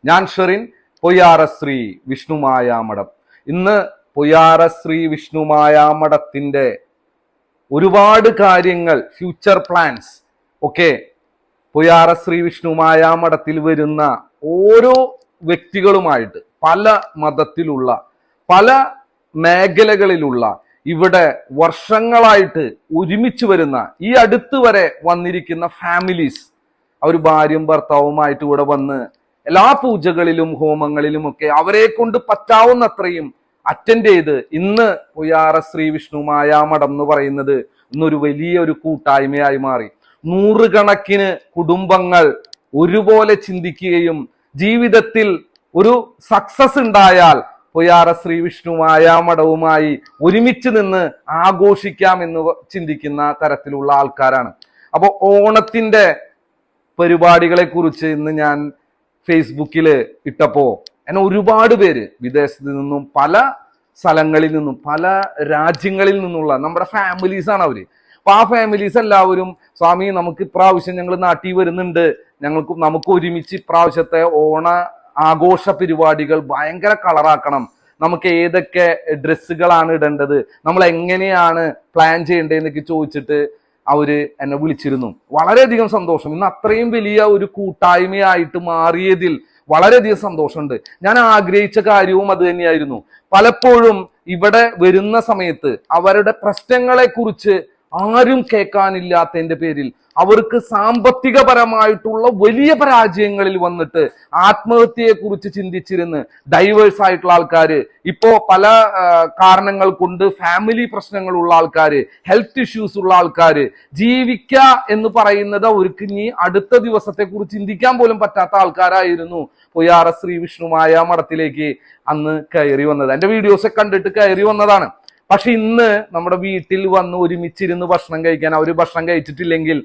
ഞാൻ ഷെറിൻ, പൊയ്യാറശ്രീ വിഷ്ണുമായാമഠം. ഇന്ന് പൊയ്യാറശ്രീ വിഷ്ണുമായാമഠത്തിന്റെ ഒരുപാട് കാര്യങ്ങൾ, ഫ്യൂച്ചർ പ്ലാൻസ് ഒക്കെ പൊയ്യാറശ്രീ വിഷ്ണുമായാമഠത്തിൽ വരുന്ന ഓരോ വ്യക്തികളുമായിട്ട് പല മതത്തിലുള്ള പല മേഖലകളിലുള്ള ഇവിടെ വർഷങ്ങളായിട്ട് ഒരുമിച്ച് വരുന്ന ഈ അടുത്ത് വരെ വന്നിരിക്കുന്ന ഫാമിലീസ്, അവർ ഭാര്യയും ഭർത്താവുമായിട്ട് ഇവിടെ വന്ന് എല്ലാ പൂജകളിലും ഹോമങ്ങളിലും ഒക്കെ അവരെ കൊണ്ട് പറ്റാവുന്നത്രയും അറ്റൻഡ് ചെയ്ത് ഇന്ന് പൊയ്യാറശ്രീ വിഷ്ണുമായാമഠം എന്ന് പറയുന്നത് ഇന്നൊരു വലിയൊരു കൂട്ടായ്മയായി മാറി. നൂറുകണക്കിന് കുടുംബങ്ങൾ ഒരുപോലെ ചിന്തിക്കുകയും ജീവിതത്തിൽ ഒരു സക്സസ് ഉണ്ടായാൽ പൊയ്യാറശ്രീ വിഷ്ണുമായാമഠവുമായി ഒരുമിച്ച് നിന്ന് ആഘോഷിക്കാം എന്ന് ചിന്തിക്കുന്ന തരത്തിലുള്ള ആൾക്കാരാണ്. അപ്പോൾ ഓണത്തിന്റെ പരിപാടികളെ കുറിച്ച് ഇന്ന് ഞാൻ ഫേസ്ബുക്കിൽ ഇട്ടപ്പോ എന്നെ ഒരുപാട് പേര് വിദേശത്ത് നിന്നും പല സ്ഥലങ്ങളിൽ നിന്നും പല രാജ്യങ്ങളിൽ നിന്നുള്ള നമ്മുടെ ഫാമിലീസ് ആണ് അവര്. അപ്പൊ ആ ഫാമിലീസ് എല്ലാവരും, സ്വാമി നമുക്ക് ഇപ്രാവശ്യം ഞങ്ങൾ നാട്ടിൽ വരുന്നുണ്ട്, നമുക്ക് ഒരുമിച്ച് ഇപ്രാവശ്യത്തെ ഓണ ആഘോഷ പരിപാടികൾ ഭയങ്കര കളറാക്കണം, നമുക്ക് ഏതൊക്കെ ഡ്രസ്സുകളാണ് ഇടേണ്ടത്, നമ്മൾ എങ്ങനെയാണ് പ്ലാൻ ചെയ്യേണ്ടതെന്നൊക്കെ ചോദിച്ചിട്ട് അവര് എന്നെ വിളിച്ചിരുന്നു. വളരെയധികം സന്തോഷം. ഇന്ന് അത്രയും വലിയ ഒരു കൂട്ടായ്മയായിട്ട് മാറിയതിൽ വളരെയധികം സന്തോഷമുണ്ട്. ഞാൻ ആഗ്രഹിച്ച കാര്യവും അത് തന്നെയായിരുന്നു. പലപ്പോഴും ഇവിടെ വരുന്ന സമയത്ത് അവരുടെ പ്രശ്നങ്ങളെ കുറിച്ച് ആരും കേൾക്കാനില്ലാത്തതിന്റെ പേരിൽ അവർക്ക് സാമ്പത്തികപരമായിട്ടുള്ള വലിയ പരാജയങ്ങളിൽ വന്നിട്ട് ആത്മഹത്യയെ കുറിച്ച് ചിന്തിച്ചിരുന്ന് ഡൈവേഴ്സ് ആയിട്ടുള്ള ആൾക്കാര്, ഇപ്പോ പല കാരണങ്ങൾ കൊണ്ട് ഫാമിലി പ്രശ്നങ്ങളുള്ള ആൾക്കാര്, ഹെൽത്ത് ഇഷ്യൂസ് ഉള്ള ആൾക്കാര്, ജീവിക്ക എന്ന് പറയുന്നത് അവർക്ക് ഇനി അടുത്ത ദിവസത്തെ കുറിച്ച് ചിന്തിക്കാൻ പോലും പറ്റാത്ത ആൾക്കാരായിരുന്നു പൊയ്യാറശ്രീ വിഷ്ണുമായാമഠത്തിലേക്ക് അന്ന് കയറി വന്നത്. എന്റെ വീഡിയോസ് കണ്ടിട്ട് കയറി വന്നതാണ്. പക്ഷെ ഇന്ന് നമ്മുടെ വീട്ടിൽ വന്ന് ഒരുമിച്ചിരുന്ന് ഭക്ഷണം കഴിക്കാൻ, അവര് ഭക്ഷണം കഴിച്ചിട്ടില്ലെങ്കിൽ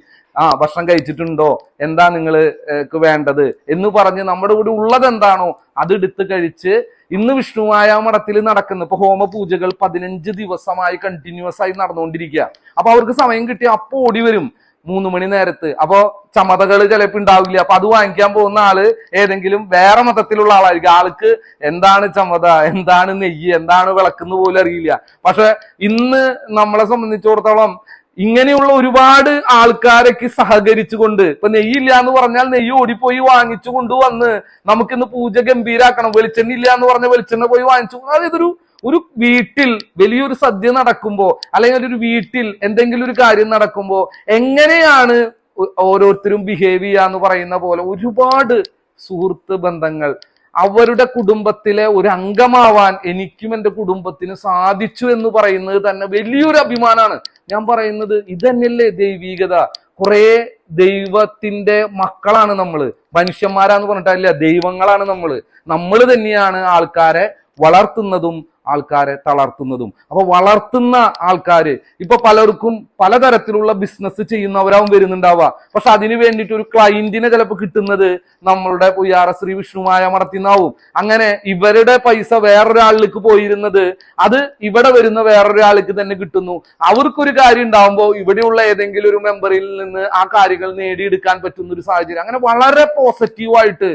ഭക്ഷണം കഴിച്ചിട്ടുണ്ടോ, എന്താ നിങ്ങൾക്ക് വേണ്ടത് എന്ന് പറഞ്ഞ് നമ്മുടെ കൂടെ ഉള്ളത് എന്താണോ അത് എടുത്ത് കഴിച്ച് ഇന്ന് വിഷ്ണുമായാമഠത്തിൽ നടക്കുന്ന ഇപ്പൊ ഹോമ പൂജകൾ 15 ദിവസമായി കണ്ടിന്യൂസ് ആയി നടന്നുകൊണ്ടിരിക്കുക. അപ്പൊ അവർക്ക് സമയം കിട്ടിയ അപ്പൊ ഓടി വരും 3 മണി നേരത്ത്. അപ്പൊ ചമതകൾ ചിലപ്പോൾ ഉണ്ടാവില്ല. അപ്പൊ അത് വാങ്ങിക്കാൻ പോകുന്ന ആള് ഏതെങ്കിലും വേറെ മതത്തിലുള്ള ആളായിരിക്കും. ആൾക്ക് എന്താണ് ചമത, എന്താണ് നെയ്യ്, എന്താണ് വിളക്കെന്ന് പോലും അറിയില്ല. പക്ഷെ ഇന്ന് നമ്മളെ സംബന്ധിച്ചിടത്തോളം ഇങ്ങനെയുള്ള ഒരുപാട് ആൾക്കാരൊക്കെ സഹകരിച്ചുകൊണ്ട്, ഇപ്പൊ നെയ്യില്ല എന്ന് പറഞ്ഞാൽ നെയ്യ് ഓടിപ്പോയി വാങ്ങിച്ചു കൊണ്ടുവന്ന് നമുക്കിന്ന് പൂജ ഗംഭീരാക്കണം. വെളിച്ചെണ്ണ ഇല്ല എന്ന് പറഞ്ഞ വെളിച്ചെണ്ണ പോയി വാങ്ങിച്ചു. അതായത് ഒരു വീട്ടിൽ വലിയൊരു സദ്യ നടക്കുമ്പോ, അല്ലെങ്കിൽ ഒരു വീട്ടിൽ എന്തെങ്കിലും ഒരു കാര്യം നടക്കുമ്പോ എങ്ങനെയാണ് ഓരോരുത്തരും ബിഹേവ് ചെയ്യാന്ന് പറയുന്ന പോലെ ഒരുപാട് സുഹൃത്ത് ബന്ധങ്ങൾ, അവരുടെ കുടുംബത്തിലെ ഒരു അംഗമാവാൻ എനിക്കും എൻ്റെ കുടുംബത്തിന് സാധിച്ചു എന്ന് പറയുന്നത് തന്നെ വലിയൊരു അഭിമാനമാണ്. ഞാൻ പറയുന്നത് ഇതന്നെയല്ലേ ദൈവീകത. കുറെ ദൈവത്തിന്റെ മക്കളാണ് നമ്മള്, മനുഷ്യന്മാരാന്ന് പറഞ്ഞിട്ടില്ല, ദൈവങ്ങളാണ് നമ്മള് തന്നെയാണ് ആൾക്കാരെ വളർത്തുന്നതും ആൾക്കാരെ തളർത്തുന്നതും. അപ്പൊ വളർത്തുന്ന ആൾക്കാര് ഇപ്പൊ പലർക്കും പലതരത്തിലുള്ള ബിസിനസ് ചെയ്യുന്നവരാവും വരുന്നുണ്ടാവുക. പക്ഷെ അതിനു വേണ്ടിയിട്ട് ഒരു ക്ലയന്റിനെ ചിലപ്പോൾ കിട്ടുന്നത് നമ്മളുടെ പൊയ്യാറശ്രീ വിഷ്ണുമായാമഠത്തിൽ നിന്നാവും. അങ്ങനെ ഇവരുടെ പൈസ വേറൊരാളിലേക്ക് പോയിരുന്നത് അത് ഇവിടെ വരുന്ന വേറൊരാൾക്ക് തന്നെ കിട്ടുന്നു. അവർക്കൊരു കാര്യം ഉണ്ടാവുമ്പോൾ ഇവിടെയുള്ള ഏതെങ്കിലും ഒരു മെമ്പറിൽ നിന്ന് ആ കാര്യങ്ങൾ നേടിയെടുക്കാൻ പറ്റുന്ന ഒരു സാഹചര്യം. അങ്ങനെ വളരെ പോസിറ്റീവായിട്ട്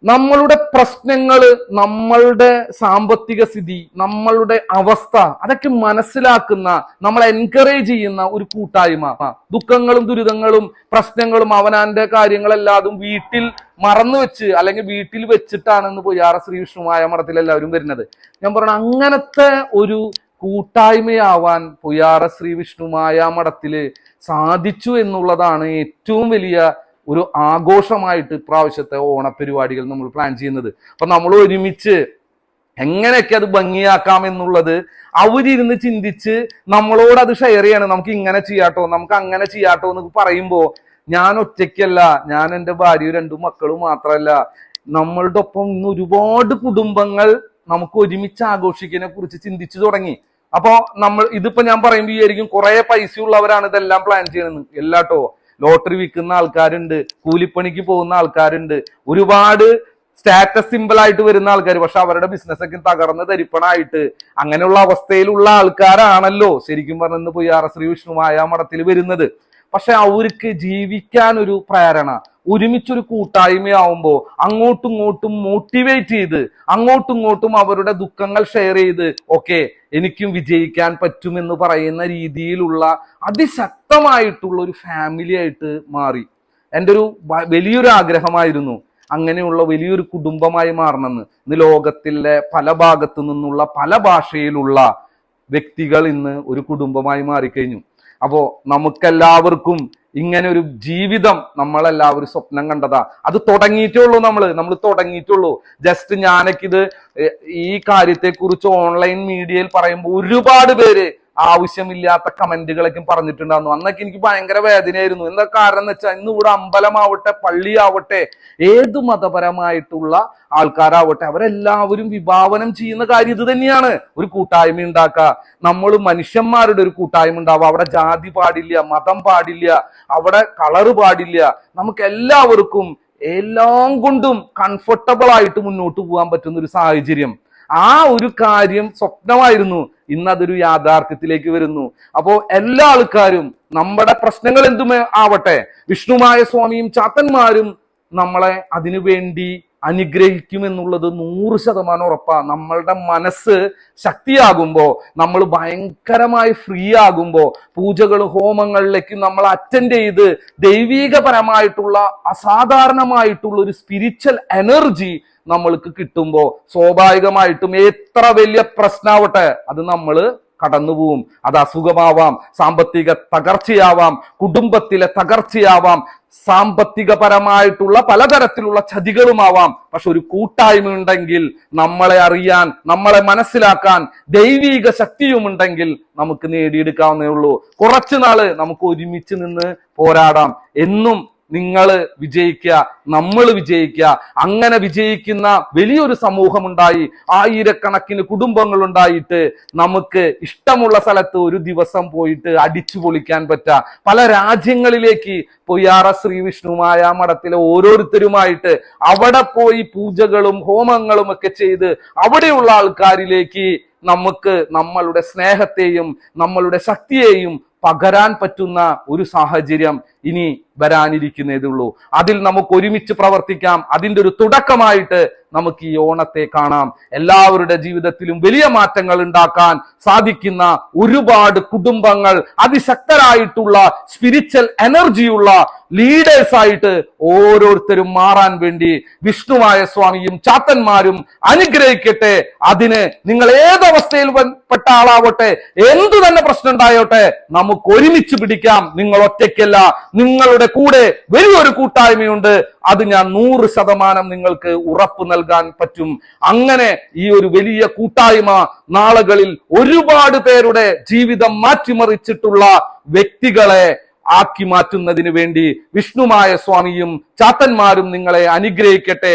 നമ്മളുടെ പ്രശ്നങ്ങള്, നമ്മളുടെ സാമ്പത്തിക സ്ഥിതി, നമ്മളുടെ അവസ്ഥ അതൊക്കെ മനസ്സിലാക്കുന്ന, നമ്മളെ എൻകറേജ് ചെയ്യുന്ന ഒരു കൂട്ടായ്മ. ദുഃഖങ്ങളും ദുരിതങ്ങളും പ്രശ്നങ്ങളും അവനാന്റെ കാര്യങ്ങളെല്ലാതും വീട്ടിൽ മറന്നു വെച്ച് അല്ലെങ്കിൽ വീട്ടിൽ വെച്ചിട്ടാണെന്ന് പൊയ്യാറശ്രീ വിഷ്ണുമായാമഠത്തിൽ എല്ലാവരും വരുന്നത്. ഞാൻ പറഞ്ഞ അങ്ങനത്തെ ഒരു കൂട്ടായ്മയാവാൻ പൊയ്യാറശ്രീ വിഷ്ണുമായാമഠത്തില് സാധിച്ചു എന്നുള്ളതാണ് ഏറ്റവും വലിയ ഒരു ആഘോഷമായിട്ട് ഇപ്രാവശ്യത്തെ ഓണപരിപാടികൾ നമ്മൾ പ്ലാൻ ചെയ്യുന്നത്. അപ്പൊ നമ്മൾ ഒരുമിച്ച് എങ്ങനെയൊക്കെ അത് ഭംഗിയാക്കാം എന്നുള്ളത് അവരിരുന്ന് ചിന്തിച്ച് നമ്മളോട് അത് ഷെയർ ചെയ്യണം. നമുക്ക് ഇങ്ങനെ ചെയ്യാട്ടോ, നമുക്ക് അങ്ങനെ ചെയ്യാട്ടോ എന്ന് പറയുമ്പോ ഞാൻ ഒറ്റയ്ക്കല്ല, ഞാൻ എൻ്റെ ഭാര്യയും 2 മക്കളും മാത്രമല്ല, നമ്മളുടെ ഒപ്പം ഇന്ന് ഒരുപാട് കുടുംബങ്ങൾ നമുക്ക് ഒരുമിച്ച് ആഘോഷിക്കുന്നതിനെ കുറിച്ച് ചിന്തിച്ചു തുടങ്ങി. അപ്പൊ ഇതിപ്പോ ഞാൻ പറയുമ്പോൾ വിചാരിക്കും കുറെ പൈസ ഉള്ളവരാണ് ഇതെല്ലാം പ്ലാൻ ചെയ്യണമെന്ന്. എല്ലാട്ടോ, ലോട്ടറി വിൽക്കുന്ന ആൾക്കാരുണ്ട്, കൂലിപ്പണിക്ക് പോകുന്ന ആൾക്കാരുണ്ട്, ഒരുപാട് സ്റ്റാറ്റസ് സിമ്പിൾ ആയിട്ട് വരുന്ന ആൾക്കാർ, പക്ഷെ അവരുടെ ബിസിനസ് ഒക്കെ തകർന്ന് തരിപ്പണായിട്ട് അങ്ങനെയുള്ള അവസ്ഥയിലുള്ള ആൾക്കാരാണല്ലോ ശരിക്കും പറഞ്ഞ് പൊയ്യാറശ്രീ വിഷ്ണുമായാമഠത്തിൽ വരുന്നത്. പക്ഷെ അവർക്ക് ജീവിക്കാൻ ഒരു പ്രേരണ, ഒരുമിച്ചൊരു കൂട്ടായ്മയാവുമ്പോൾ അങ്ങോട്ടും ഇങ്ങോട്ടും മോട്ടിവേറ്റ് ചെയ്ത് അങ്ങോട്ടും ഇങ്ങോട്ടും അവരുടെ ദുഃഖങ്ങൾ ഷെയർ ചെയ്ത് ഓക്കെ എനിക്കും വിജയിക്കാൻ പറ്റുമെന്ന് പറയുന്ന രീതിയിലുള്ള അതിശക്തമായിട്ടുള്ള ഒരു ഫാമിലി ആയിട്ട് മാറി. എൻ്റെ ഒരു വലിയൊരു ആഗ്രഹമായിരുന്നു അങ്ങനെയുള്ള വലിയൊരു കുടുംബമായി മാറണമെന്ന്. ഇന്ന് ലോകത്തിലെ പല ഭാഗത്തു നിന്നുള്ള പല ഭാഷയിലുള്ള വ്യക്തികൾ ഇന്ന് ഒരു കുടുംബമായി മാറിക്കഴിഞ്ഞു. അപ്പോ നമുക്കെല്ലാവർക്കും ഇങ്ങനെ ഒരു ജീവിതം നമ്മളെല്ലാവരും സ്വപ്നം കണ്ടതാ. അത് തുടങ്ങിയിട്ടുള്ളൂ, നമ്മൾ തുടങ്ങിയിട്ടുള്ളൂ. ജസ്റ്റ് ഞാനൊക്കെ ഇത് ഈ കാര്യത്തെക്കുറിച്ച് ഓൺലൈൻ മീഡിയയിൽ പറയുമ്പോൾ ഒരുപാട് പേര് ആവശ്യമില്ലാത്ത കമന്റുകളൊക്കെ പറഞ്ഞിട്ടുണ്ടായിരുന്നു. അന്നൊക്കെ എനിക്ക് ഭയങ്കര വേദനയായിരുന്നു. എന്താ കാരണം എന്ന് വെച്ചാൽ ഇന്ന് ഇവിടെ അമ്പലമാവട്ടെ, പള്ളിയാവട്ടെ, ഏത് മതപരമായിട്ടുള്ള ആൾക്കാരാവട്ടെ, അവരെല്ലാവരും വിഭാവനം ചെയ്യുന്ന കാര്യം ഇത് തന്നെയാണ്. ഒരു കൂട്ടായ്മ ഉണ്ടാക്കുക, നമ്മൾ മനുഷ്യന്മാരുടെ ഒരു കൂട്ടായ്മ ഉണ്ടാവുക. അവിടെ ജാതി പാടില്ല, മതം പാടില്ല, അവിടെ കളറ് പാടില്ല. നമുക്ക് എല്ലാവർക്കും എല്ലാം കൊണ്ടും കംഫർട്ടബിൾ ആയിട്ട് മുന്നോട്ട് പോകാൻ പറ്റുന്ന ഒരു സാഹചര്യം, ആ ഒരു കാര്യം സ്വപ്നമായിരുന്നു. ഇന്ന് അതൊരു യാഥാർത്ഥ്യത്തിലേക്ക് വരുന്നു. അപ്പോ എല്ലാ ആൾക്കാരും നമ്മുടെ പ്രശ്നങ്ങൾ എന്തുമേ ആവട്ടെ, വിഷ്ണുമായ സ്വാമിയും ചാത്തന്മാരും നമ്മളെ അതിനു വേണ്ടി അനുഗ്രഹിക്കുമെന്നുള്ളത് 100% ഉറപ്പാ. നമ്മളുടെ മനസ്സ് ശക്തിയാകുമ്പോ, നമ്മൾ ഭയങ്കരമായി ഫ്രീ ആകുമ്പോ, പൂജകളും ഹോമങ്ങളിലേക്കും നമ്മൾ അറ്റൻഡ് ചെയ്ത് ദൈവീകപരമായിട്ടുള്ള അസാധാരണമായിട്ടുള്ള ഒരു സ്പിരിച്വൽ എനർജി നമ്മൾക്ക് കിട്ടുമ്പോ സ്വാഭാവികമായിട്ടും എത്ര വലിയ പ്രശ്നമാവട്ടെ അത് നമ്മൾ കടന്നുപോകും. അത് അസുഖമാവാം, സാമ്പത്തിക തകർച്ചയാവാം, കുടുംബത്തിലെ തകർച്ചയാവാം, സാമ്പത്തികപരമായിട്ടുള്ള പലതരത്തിലുള്ള ചതികളുമാവാം. പക്ഷെ ഒരു കൂട്ടായ്മ ഉണ്ടെങ്കിൽ, നമ്മളെ അറിയാൻ, നമ്മളെ മനസ്സിലാക്കാൻ ദൈവീക ശക്തിയുമുണ്ടെങ്കിൽ നമുക്ക് നേടിയെടുക്കാവുന്നേ ഉള്ളൂ. കുറച്ചു നാള് നമുക്ക് ഒരുമിച്ച് നിന്ന് പോരാടാം. എന്നും നിങ്ങൾ വിജയിക്കുക, നമ്മൾ വിജയിക്കുക. അങ്ങനെ വിജയിക്കുന്ന വലിയൊരു സമൂഹമുണ്ടായി, ആയിരക്കണക്കിന് കുടുംബങ്ങൾ ഉണ്ടായിട്ട് നമുക്ക് ഇഷ്ടമുള്ള സ്ഥലത്ത് ഒരു ദിവസം പോയിട്ട് അടിച്ചു പൊളിക്കാൻ പറ്റുക. പല രാജ്യങ്ങളിലേക്ക് പൊയ്യാറ ശ്രീ വിഷ്ണുമായ മഠത്തിലെ ഓരോരുത്തരുമായിട്ട് അവിടെ പോയി പൂജകളും ഹോമങ്ങളും ഒക്കെ ചെയ്ത് അവിടെയുള്ള ആൾക്കാരിലേക്ക് നമുക്ക് നമ്മളുടെ സ്നേഹത്തെയും നമ്മളുടെ ശക്തിയെയും പകരാൻ പറ്റുന്ന ഒരു സാഹചര്യം ഇനി വരാനിരിക്കുന്നതേ ഉള്ളൂ. അതിൽ നമുക്ക് ഒരുമിച്ച് പ്രവർത്തിക്കാം. അതിൻ്റെ ഒരു തുടക്കമായിട്ട് നമുക്ക് ഈ ഓണത്തെ കാണാം. എല്ലാവരുടെ ജീവിതത്തിലും വലിയ മാറ്റങ്ങൾ ഉണ്ടാക്കാൻ സാധിക്കുന്ന ഒരുപാട് കുടുംബങ്ങൾ, അതിശക്തരായിട്ടുള്ള സ്പിരിച്വൽ എനർജിയുള്ള ലീഡേഴ്സ് ആയിട്ട് ഓരോരുത്തരും മാറാൻ വേണ്ടി വിഷ്ണുമായ സ്വാമിയും ചാത്തന്മാരും അനുഗ്രഹിക്കട്ടെ. അതിന് നിങ്ങൾ ഏതവസ്ഥയിൽ പെട്ട ആളാവട്ടെ, എന്തു തന്നെ പ്രശ്നം ഉണ്ടായോട്ടെ, നമുക്ക് ഒരുമിച്ച് പിടിക്കാം. നിങ്ങൾ ഒറ്റയ്ക്കല്ല, നിങ്ങളുടെ കൂടെ വലിയൊരു കൂട്ടായ്മയുണ്ട്. അത് ഞാൻ 100% നിങ്ങൾക്ക് ഉറപ്പ് നൽകാൻ പറ്റും. അങ്ങനെ ഈ ഒരു വലിയ കൂട്ടായ്മ നാളുകളിൽ ഒരുപാട് പേരുടെ ജീവിതം മാറ്റിമറിച്ചിട്ടുള്ള വ്യക്തികളെ ആക്കി മാറ്റുന്നതിന് വേണ്ടി വിഷ്ണുമായ സ്വാമിയും ചാത്തന്മാരും നിങ്ങളെ അനുഗ്രഹിക്കട്ടെ.